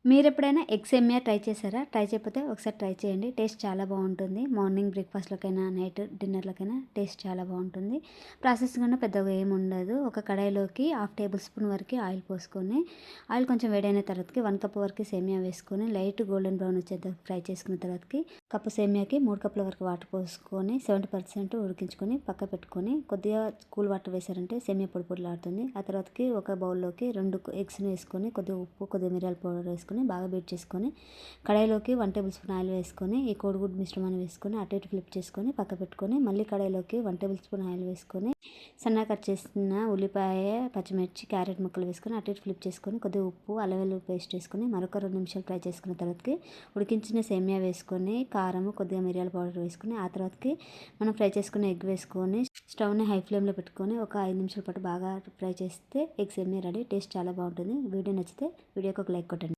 మీరెప్పుడైనా ఎగ్ సేమియా ట్రై చేశారా? ట్రై చేయకపోతే ఒకసారి ట్రై చేయండి. టేస్ట్ చాలా బావుంటుంది. మార్నింగ్ బ్రేక్‌ఫాస్ట్‌లోకైనా, నైట్ డిన్నర్‌లోకైనా టేస్ట్ చాలా బావుంటుంది. ప్రాసెస్ కూడా పెద్దగా ఏముండదు. ఒక కడాయిలోకి హాఫ్ టేబుల్ స్పూన్ వరకి ఆయిల్ పోసుకొని, ఆయిల్ కొంచెం వేడైన తర్వాతకి 1 కప్ వరకు సేమియా వేసుకొని, లైట్ గోల్డెన్ బ్రౌన్ వచ్చేంత ఫ్రై చేసుకున్న తర్వాతకి, కప్పు సేమియాకి 3 కప్పుల వరకు వాటర్ పోసుకొని 70% ఉడికించుకొని పక్కకు పెట్టుకొని, కొద్దిగా కూల్ వాటర్ వేశారంటే సేమియా పొడి పొడిలాడుతుంది. ఆ తర్వాతకి ఒక బౌల్‌లోకి 2 ఎగ్స్‌ని వేసుకొని, కొద్దిగా ఉప్పు, కొద్దిగా మిరియాల పౌడర్ వేసుకొని బాగా బీట్ చేసుకొని, కడాయిలోకి 1 టేబుల్ స్పూన్ ఆయిల్ వేసుకొని, ఈ కోడిగుడ్డు మిశ్రమాన్ని వేసుకొని అటు ఇటు ఫ్లిప్ చేసుకొని పక్కకు పెట్టుకొని, మళ్ళీ కడాయిలోకి 1 టేబుల్ స్పూన్ ఆయిల్ వేసుకొని, సన్నగా కట్ చేసిన ఉల్లిపాయ, పచ్చిమిర్చి, క్యారెట్ ముక్కలు వేసుకొని అటు ఇటు ఫ్లిప్ చేసుకొని, కొద్దిగా ఉప్పు, అల్లం వెల్లుల్లి పేస్ట్ వేసుకొని మరొక 2 నిమిషాలు ఫ్రై చేసుకున్న తర్వాతకి ఉడికించిన సేమియా వేసుకొని, కారం, కొద్దిగా మిరియాల పౌడర్ వేసుకొని, ఆ తర్వాతకి మనం ఫ్రై చేసుకున్న ఎగ్ వేసుకొని స్టవ్‌ని హై ఫ్లేమ్‌లో పెట్టుకొని ఒక 5 నిమిషాల పాటు బాగా ఫ్రై చేస్తే ఎగ్ సేమియా రెడీ. టేస్ట్ చాలా బావుంటుంది. వీడియో నచ్చితే వీడియోకి ఒక లైక్ కొట్టండి.